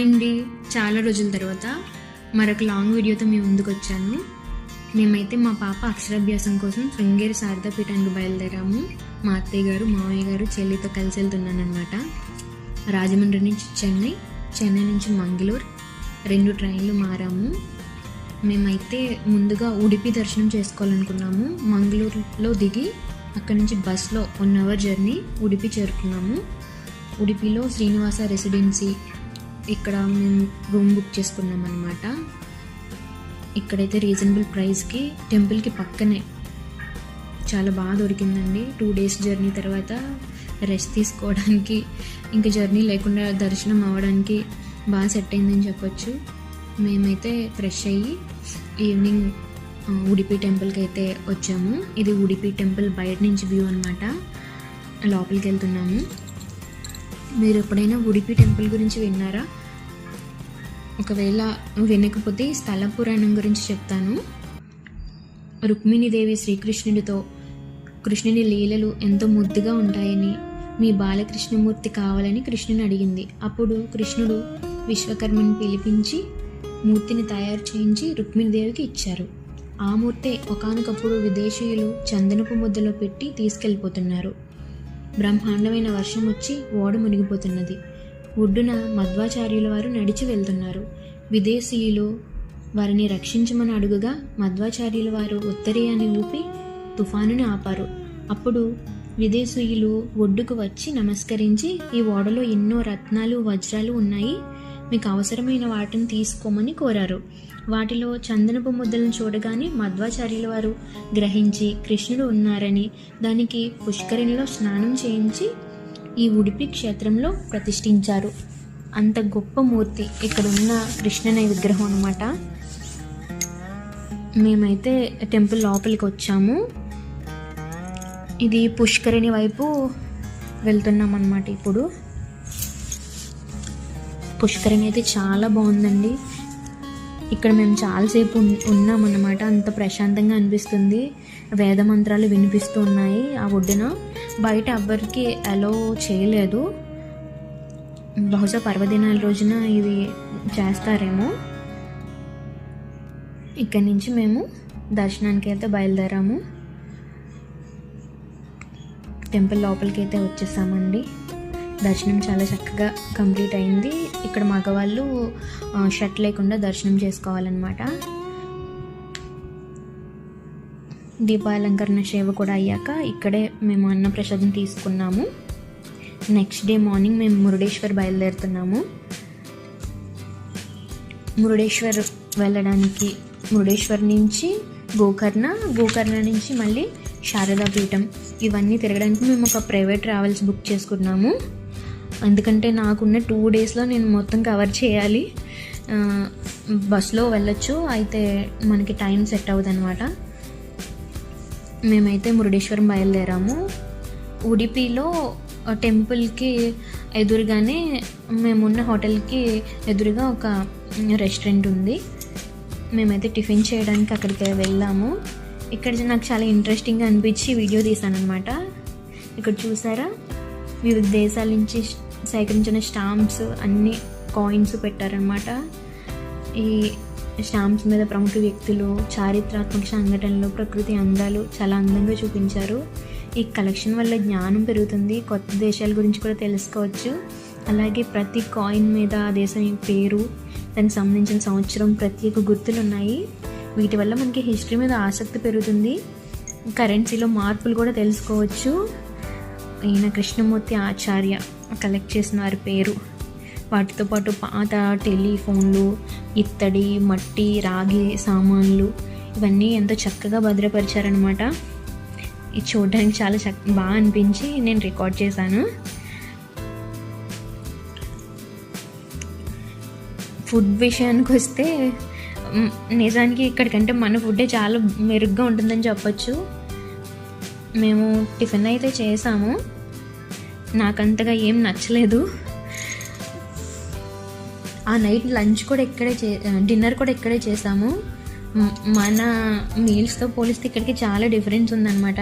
Hi అండి, చాలా రోజుల తర్వాత మరొక లాంగ్ వీడియోతో మీ ముందుకు వచ్చాను. మేమైతే మా పాప అక్షరాభ్యాసం కోసం శృంగేరి శారదా పీఠానికి బయలుదేరాము. మా అత్తయ్య గారు, మావయ్య గారు, చెల్లితో కలిసి వెళ్తున్నాను అనమాట. రాజమండ్రి నుంచి చెన్నై నుంచి మంగళూరు 2 ట్రైన్లు మారాము. మేమైతే ముందుగా ఉడిపి దర్శనం చేసుకోవాలనుకున్నాము. మంగళూరులో దిగి అక్కడి నుంచి బస్లో 1 అవర్ జర్నీ ఉడిపి చేరుకున్నాము. ఉడిపిలో శ్రీనివాస రెసిడెన్సీ ఇక్కడ మేము రూమ్ బుక్ చేసుకున్నాం అనమాట. ఇక్కడైతే రీజనబుల్ ప్రైస్కి టెంపుల్కి పక్కనే చాలా బాగా దొరికిందండి. 2 డేస్ జర్నీ తర్వాత రెస్ట్ తీసుకోవడానికి, ఇంకా జర్నీ లేకుండా దర్శనం అవ్వడానికి బాగా సెట్ అయిందని చెప్పొచ్చు. మేమైతే ఫ్రెష్ అయ్యి ఈవినింగ్ ఉడిపి టెంపుల్కి అయితే వచ్చాము. ఇది ఉడిపి టెంపుల్ బయట నుంచి వ్యూ అనమాట. లోపలికి వెళ్తున్నాము. మీరు ఎప్పుడైనా ఉడిపి టెంపుల్ గురించి విన్నారా? ఒకవేళ వినకపోతే స్థల పురాణం గురించి చెప్తాను. రుక్మిణీదేవి శ్రీకృష్ణుడితో కృష్ణుని లీలలు ఎంతో ముద్దుగా ఉంటాయని, మీ బాలకృష్ణమూర్తి కావాలని కృష్ణుని అడిగింది. అప్పుడు కృష్ణుడు విశ్వకర్మని పిలిపించి మూర్తిని తయారు చేయించి రుక్మిణీదేవికి ఇచ్చారు. ఆ మూర్తే ఒకానొకప్పుడు విదేశీయులు చందనపు ముద్దలో పెట్టి తీసుకెళ్ళిపోతున్నారు. బ్రహ్మాండమైన వర్షం వచ్చి ఓడ మునిగిపోతున్నది. ఒడ్డున మధ్వాచార్యుల వారు నడిచి వెళ్తున్నారు. విదేశీయులు వారిని రక్షించమని అడుగుగా మధ్వాచార్యుల వారు ఉత్తరీయాన్ని ఊపి తుఫానుని ఆపారు. అప్పుడు విదేశీయులు ఒడ్డుకు వచ్చి నమస్కరించి, ఈ ఓడలో ఎన్నో రత్నాలు, వజ్రాలు ఉన్నాయి, మీకు అవసరమైన వాటిని తీసుకోమని కోరారు. వాటిలో చందనపు ముద్దలను చూడగానే మధ్వాచార్యుల వారు గ్రహించి కృష్ణుడు ఉన్నారని, దానికి పుష్కరిణిలో స్నానం చేయించి ఈ ఉడిపి క్షేత్రంలో ప్రతిష్ఠించారు. అంత గొప్ప మూర్తి ఇక్కడ ఉన్న కృష్ణుని విగ్రహం అన్నమాట. మేమైతే టెంపుల్ లోపలికి వచ్చాము. ఇది పుష్కరిణి వైపు వెళ్తున్నాం అన్నమాట. ఇప్పుడు పుష్కరిణి అయితే చాలా బాగుందండి. ఇక్కడ మేము చాలాసేపు ఉన్నామన్నమాట. అంత ప్రశాంతంగా అనిపిస్తుంది. వేద మంత్రాలు వినిపిస్తూ ఉన్నాయి ఆ ఒడ్డున. బయట ఎవ్వరికి అలో చేయలేదు. బహుశా పర్వదినాల రోజున ఇది చేస్తారేమో. ఇక్కడి నుంచి మేము దర్శనానికి అయితే బయలుదేరాము. టెంపుల్ లోపలికి అయితే వచ్చేసామండి. దర్శనం చాలా చక్కగా కంప్లీట్ అయింది. ఇక్కడ మగవాళ్ళు షర్ట్ లేకుండా దర్శనం చేసుకోవాలన్నమాట. దీపాలంకరణ సేవ కూడా అయ్యాక ఇక్కడే మేము అన్నప్రసాదం తీసుకున్నాము. నెక్స్ట్ డే మార్నింగ్ మేము మురుడేశ్వర్ బయలుదేరుతున్నాము. మురుడేశ్వర్ వెళ్ళడానికి మురుడేశ్వర్ నుంచి గోకర్ణ నుంచి మళ్ళీ శారదా పీఠం, ఇవన్నీ తిరగడానికి మేము ఒక ప్రైవేట్ ట్రావెల్స్ బుక్ చేసుకున్నాము. ఎందుకంటే నాకున్న 2 డేస్లో నేను మొత్తం కవర్ చేయాలి. బస్లో వెళ్ళొచ్చు, అయితే మనకి టైం సెట్ అవ్వదు అనమాట. మేమైతే మురుడేశ్వరం బయలుదేరాము. ఉడిపిలో టెంపుల్కి ఎదురుగానే మేమున్న హోటల్కి ఎదురుగా ఒక రెస్టారెంట్ ఉంది. మేమైతే టిఫిన్ చేయడానికి అక్కడికి వెళ్ళాము. ఇక్కడ నాకు చాలా ఇంట్రెస్టింగ్గా అనిపించి వీడియో తీసాను అనమాట. ఇక్కడ చూసారా, వివిధ దేశాల నుంచి సేకరించిన స్టాంప్స్, అన్ని కాయిన్స్ పెట్టారనమాట. ఈ స్టాంప్స్ మీద ప్రముఖ వ్యక్తులు, చారిత్రాత్మక సంఘటనలు, ప్రకృతి అందాలు చాలా అందంగా చూపించారు. ఈ కలెక్షన్ వల్ల జ్ఞానం పెరుగుతుంది, కొత్త దేశాల గురించి కూడా తెలుసుకోవచ్చు. అలాగే ప్రతి కాయిన్ మీద ఆ దేశం పేరు, దానికి సంబంధించిన సంవత్సరం, ప్రత్యేక గుర్తులు ఉన్నాయి. వీటి వల్ల మనకి హిస్టరీ మీద ఆసక్తి పెరుగుతుంది. కరెన్సీలో మార్పులు కూడా తెలుసుకోవచ్చు. ఈయన కృష్ణమూర్తి ఆచార్య కలెక్ట్ చేసిన వారి పేరు. వాటితో పాటు పాత టెలిఫోన్లు, ఇత్తడి, మట్టి, రాగి సామాన్లు, ఇవన్నీ ఎంతో చక్కగా భద్రపరిచారనమాట. ఇది చూడడానికి చాలా బాగా అనిపించి నేను రికార్డ్ చేశాను. ఫుడ్ విషయానికి వస్తే నిజానికి ఇక్కడికంటే మన ఫుడ్డే చాలా మెరుగ్గా ఉంటుందని చెప్పచ్చు. మేము టిఫిన్ అయితే చేసాము, నాకంతగా ఏం నచ్చలేదు. ఆ నైట్ లంచ్ కూడా డిన్నర్ కూడా ఇక్కడే చేసాము. మన మీల్స్తో పోలిస్తే ఇక్కడికి చాలా డిఫరెన్స్ ఉందన్నమాట.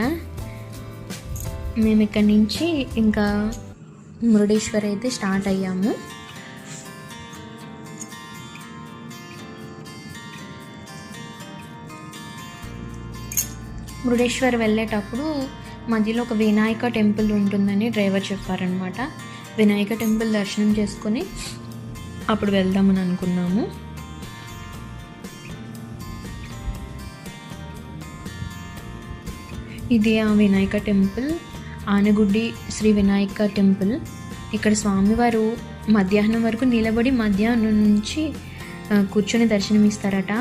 మేము ఇక్కడి నుంచి ఇంకా మురుడేశ్వర్ అయితే స్టార్ట్ అయ్యాము. మురుడేశ్వర్ వెళ్ళేటప్పుడు మధ్యలో ఒక వినాయక టెంపుల్ ఉంటుందని డ్రైవర్ చెప్పారనమాట. వినాయక టెంపుల్ దర్శనం చేసుకొని అప్పుడు వెళ్దామని అనుకున్నాము. ఇది ఆ వినాయక టెంపుల్, ఆనగుడ్డి శ్రీ వినాయక టెంపుల్. ఇక్కడ స్వామివారు మధ్యాహ్నం వరకు నిలబడి మధ్యాహ్నం నుంచి కూర్చొని దర్శనమిస్తారట.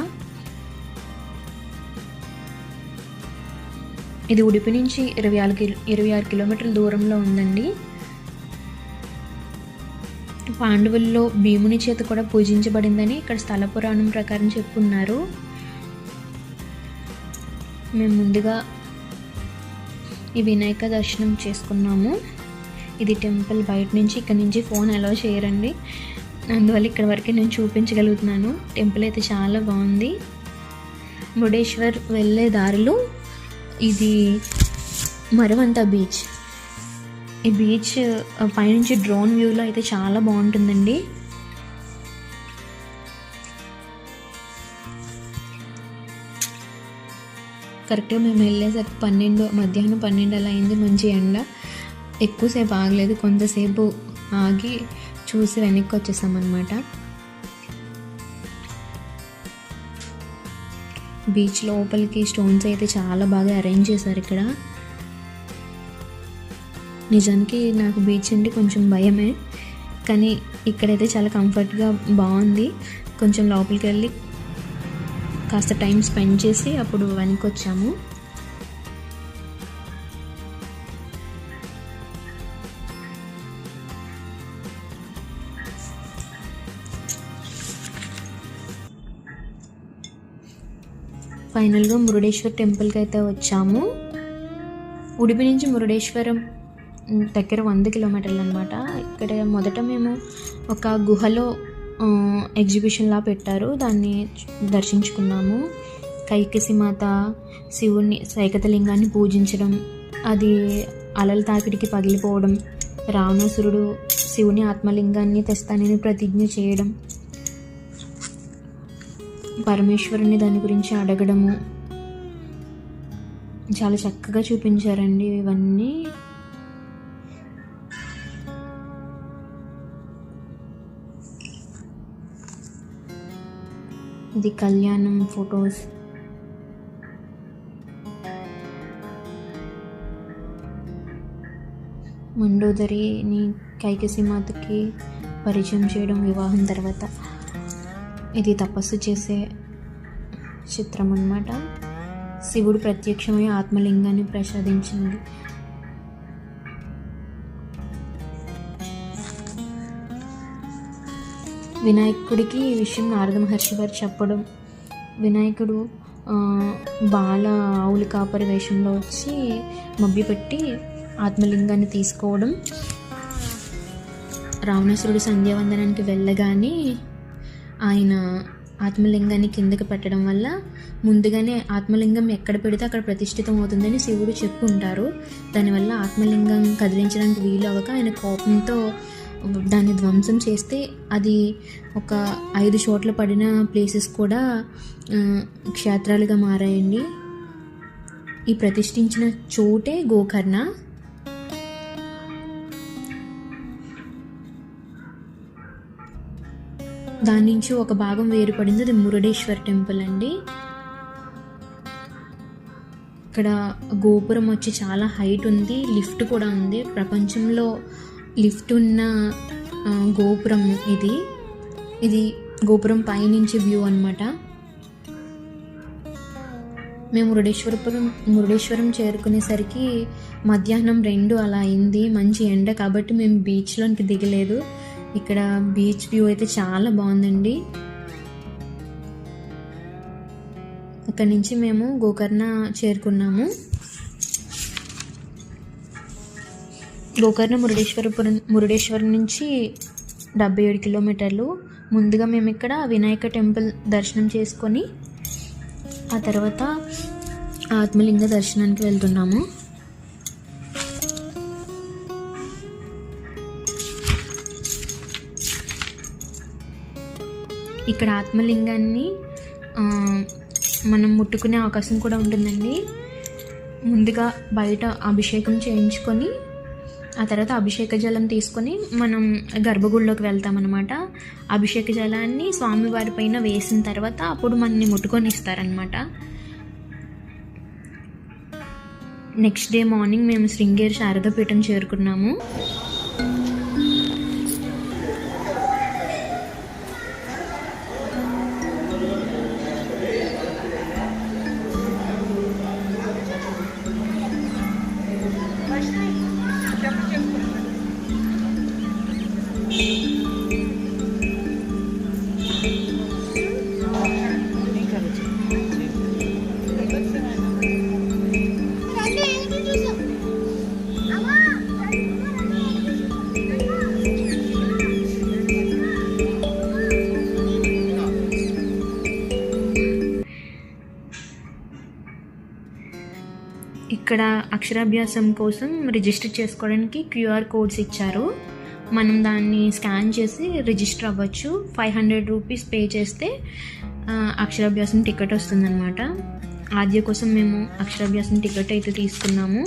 ఇది ఉడిపి నుంచి 26 కిలోమీటర్ల దూరంలో ఉందండి. పాండవుల్లో భీముని చేత కూడా పూజించబడిందని ఇక్కడ స్థల పురాణం ప్రకారం చెప్పున్నారు. మేము ముందుగా ఈ వినాయక దర్శనం చేసుకున్నాము. ఇది టెంపుల్ బయట నుంచి, ఇక్కడ నుంచి ఫోన్ అలౌ చేయరండి, అందువల్ల ఇక్కడ వరకే నేను చూపించగలుగుతున్నాను. టెంపుల్ అయితే చాలా బాగుంది. మురుడేశ్వర్ వెళ్ళే దారిలో ఇది మరవంత బీచ్. ఈ బీచ్ పైనుంచి డ్రోన్ వ్యూలో అయితే చాలా బాగుంటుందండి. కరెక్ట్గా మేము వెళ్ళేసరికి మధ్యాహ్నం 12 అలా అయింది. మంచి ఎండ, ఎక్కువసేపు ఆగలేదు, కొంతసేపు ఆగి చూసి వెనక్కి వచ్చేసామన్నమాట. బీచ్ లోపలికి స్టోన్స్ అయితే చాలా బాగా అరేంజ్ చేశారు ఇక్కడ. నిజానికి నాకు బీచ్ అంటే కొంచెం భయమే, కానీ ఇక్కడైతే చాలా కంఫర్ట్గా బాగుంది. కొంచెం లోపలికి వెళ్ళి కాస్త టైం స్పెండ్ చేసి అప్పుడు వెనక్కి వచ్చాము. ఫైనల్గా మురుడేశ్వర్ టెంపుల్కి అయితే వచ్చాము. ఉడిపి నుంచి మురుడేశ్వరం దగ్గర 100 కిలోమీటర్లు అనమాట. ఇక్కడ మొదట మేము ఒక గుహలో ఎగ్జిబిషన్లా పెట్టారు, దాన్ని దర్శించుకున్నాము. కైకసి మాత శివుని సైకతలింగాన్ని పూజించడం, అది అలల తాకిడికి పగిలిపోవడం, రావణాసురుడు శివుని ఆత్మలింగాన్ని తెస్తానని ప్రతిజ్ఞ చేయడం, పరమేశ్వరుని దాని గురించి అడగడము, చాలా చక్కగా చూపించారండి ఇవన్నీ. ఇది కళ్యాణం ఫొటోస్. మండోదరిని కైకసి మాతకి పరిచయం చేయడం వివాహం తర్వాత. ఇది తపస్సు చేసే చిత్రం అన్నమాట. శివుడు ప్రత్యక్షమై ఆత్మలింగాన్ని ప్రసాదించింది. వినాయకుడికి ఈ విషయం నారద మహర్షి వారు చెప్పడం, వినాయకుడు బాల ఆవుల కాపరి వేషంలో వచ్చి మభ్యపెట్టి ఆత్మలింగాన్ని తీసుకోవడం, రావణాసురుడు సంధ్యావందనానికి వెళ్ళగానే ఆయన ఆత్మలింగాన్ని కిందకి పెట్టడం వల్ల ముందుగానే ఆత్మలింగం ఎక్కడ పెడితే అక్కడ ప్రతిష్ఠితం అవుతుందని శివుడు చెప్పుకుంటారు. దానివల్ల ఆత్మలింగం కదిలించడానికి వీలు అవ్వక ఆయన కోపంతో దాన్ని ధ్వంసం చేస్తే అది ఒక 5 చోట్ల పడిన ప్లేసెస్ కూడా క్షేత్రాలుగా మారాయండి. ఈ ప్రతిష్ఠించిన చోటే గోకర్ణ. దాని నుంచి ఒక భాగం వేరుపడింది, అది మురుడేశ్వర్ టెంపుల్ అండి. ఇక్కడ గోపురం వచ్చి చాలా హైట్ ఉంది, లిఫ్ట్ కూడా ఉంది. ప్రపంచంలో లిఫ్ట్ ఉన్న గోపురం ఇది గోపురం పైనుంచి వ్యూ అన్నమాట. మేము మురుడేశ్వరం చేరుకునేసరికి మధ్యాహ్నం 2 అలా అయింది. మంచి ఎండ కాబట్టి మేము బీచ్లోనికి దిగలేదు. ఇక్కడ బీచ్ వ్యూ అయితే చాలా బాగుందండి. అక్కడి నుంచి మేము గోకర్ణ చేరుకున్నాము. గోకర్ణ మురుడేశ్వరం నుంచి 77 కిలోమీటర్లు. ముందుగా మేము ఇక్కడ వినాయక టెంపుల్ దర్శనం చేసుకొని ఆ తర్వాత ఆత్మలింగ దర్శనానికి వెళ్తున్నాము. ఇక్కడ ఆత్మలింగాన్ని మనం ముట్టుకునే అవకాశం కూడా ఉంటుందండి. ముందుగా బయట అభిషేకం చేయించుకొని ఆ తర్వాత అభిషేక జలం తీసుకొని మనం గర్భగుడిలోకి వెళ్తామన్నమాట. అభిషేక జలాన్ని స్వామివారి పైన వేసిన తర్వాత అప్పుడు మనల్ని ముట్టుకొని ఇస్తారనమాట. నెక్స్ట్ డే మార్నింగ్ మేము శృంగేరి శారదాపీఠం చేరుకున్నాము. ఇక్కడ అక్షరాభ్యాసం కోసం రిజిస్టర్ చేసుకోవడానికి QR కోడ్స్ ఇచ్చారు. మనం దాన్ని స్కాన్ చేసి రిజిస్టర్ అవ్వచ్చు. 500 రూపీస్ పే చేస్తే అక్షరాభ్యాసం టికెట్ వస్తుందన్నమాట. ఆద్య కోసం మేము అక్షరాభ్యాసం టికెట్ అయితే తీసుకున్నాము.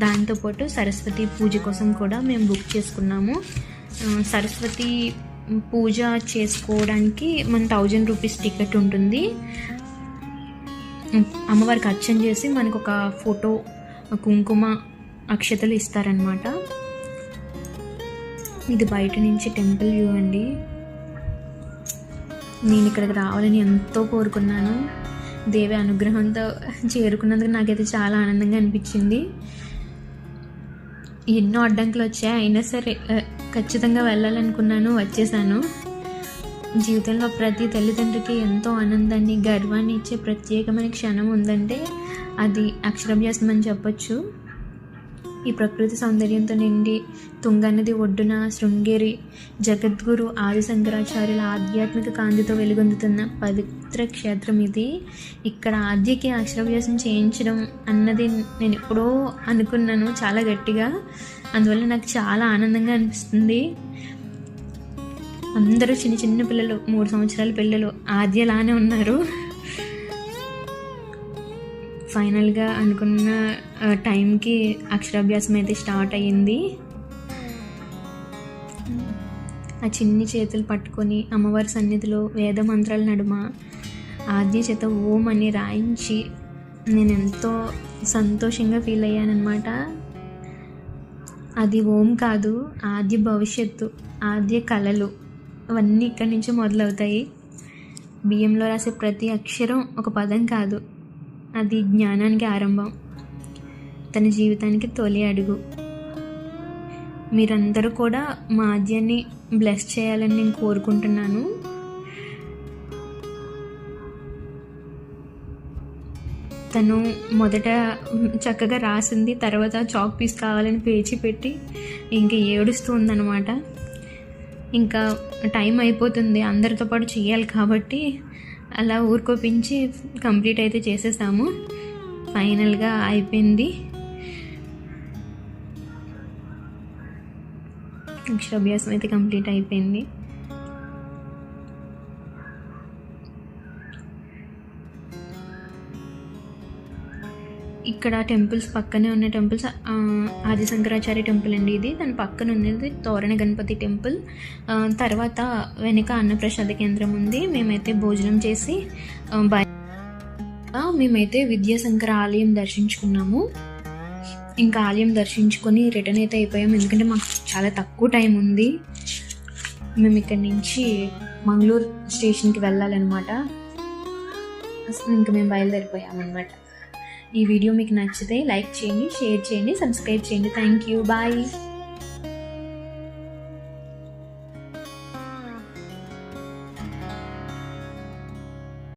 దాంతోపాటు సరస్వతి పూజ కోసం కూడా మేము బుక్ చేసుకున్నాము. సరస్వతి పూజ చేసుకోవడానికి మన 1000 రూపీస్ టికెట్ ఉంటుంది. అమ్మవారికి అర్చన చేసి మనకు ఒక ఫోటో, కుంకుమ, అక్షతలు ఇస్తారనమాట. ఇది బయట నుంచి టెంపుల్ వ్యూ అండి. నేను ఇక్కడికి రావాలని ఎంతో కోరుకున్నాను. దేవి అనుగ్రహంతో చేరుకున్నందుకు నాకైతే చాలా ఆనందంగా అనిపించింది. ఎన్నో అడ్డంకులు వచ్చాయి, అయినా సరే ఖచ్చితంగా వెళ్ళాలనుకున్నాను, వచ్చేసాను. జీవితంలో ప్రతి తల్లిదండ్రికి ఎంతో ఆనందాన్ని, గర్వాన్ని ఇచ్చే ప్రత్యేకమైన క్షణం ఉందంటే అది అక్షరాభ్యాసం అని చెప్పొచ్చు. ఈ ప్రకృతి సౌందర్యంతో నిండి తుంగనది ఒడ్డున శృంగేరి జగద్గురు ఆది శంకరాచార్యుల ఆధ్యాత్మిక కాంతితో వెలుగొందుతున్న పవిత్ర క్షేత్రం ఇది. ఇక్కడ ఆద్యకి అక్షరాభ్యాసం చేయించడం అన్నది నేను ఎప్పుడో అనుకున్నాను, చాలా గట్టిగా. అందువల్ల నాకు చాలా ఆనందంగా అనిపిస్తుంది. అందరూ చిన్న చిన్న పిల్లలు, 3 సంవత్సరాల పిల్లలు ఆద్యలానే ఉన్నారు. ఫైనల్గా అనుకున్న టైంకి అక్షరాభ్యాసం అయితే స్టార్ట్ అయ్యింది. ఆ చిన్ని చేతులు పట్టుకొని అమ్మవారి సన్నిధిలో వేద మంత్రాల నడుమ ఆద్య చేత ఓం అని రాయించి నేను ఎంతో సంతోషంగా ఫీల్ అయ్యానమాట. అది ఓం కాదు, ఆద్య భవిష్యత్తు, ఆద్య కళలు అవన్నీ ఇక్కడి నుంచి మొదలవుతాయి. బియ్యంలో రాసే ప్రతి అక్షరం ఒక పదం కాదు, అది జ్ఞానానికి ఆరంభం, తన జీవితానికి తొలి అడుగు. మీరందరూ కూడా మా ఆద్యాన్ని బ్లెస్ చేయాలని నేను కోరుకుంటున్నాను. తను మొదట చక్కగా రాసింది, తర్వాత చాక్ పీస్ కావాలని పేచి పెట్టి ఇంకా ఏడుస్తూ ఉందన్నమాట. ఇంకా టైం అయిపోతుంది, అందరితో పాటు చేయాలి కాబట్టి అలా ఊరుకోపించి కంప్లీట్ అయితే చేసేసాము. ఫైనల్గా అయిపోయింది. అక్షరాభ్యాసం అయితే కంప్లీట్ అయిపోయింది. ఇక్కడ టెంపుల్స్ పక్కనే ఉన్న టెంపుల్స్ ఆది శంకరాచార్య టెంపుల్ అండి ఇది. దాని పక్కన ఉన్నది తోరణ గణపతి టెంపుల్. తర్వాత వెనుక అన్నప్రసాద కేంద్రం ఉంది. మేమైతే భోజనం చేసి మేమైతే విద్యాశంకర ఆలయం దర్శించుకున్నాము. ఇంకా ఆలయం దర్శించుకొని రిటర్న్ అయితే అయిపోయాము, ఎందుకంటే మాకు చాలా తక్కువ టైం ఉంది. మేము ఇక్కడి నుంచి మంగళూరు స్టేషన్కి వెళ్ళాలన్నమాట. ఇంకా మేము బయలుదేరిపోయామన్నమాట. ఈ వీడియో మీకు నచ్చితే లైక్ చేయండి, షేర్ చేయండి, సబ్స్క్రైబ్ చేయండి. Thank you, bye.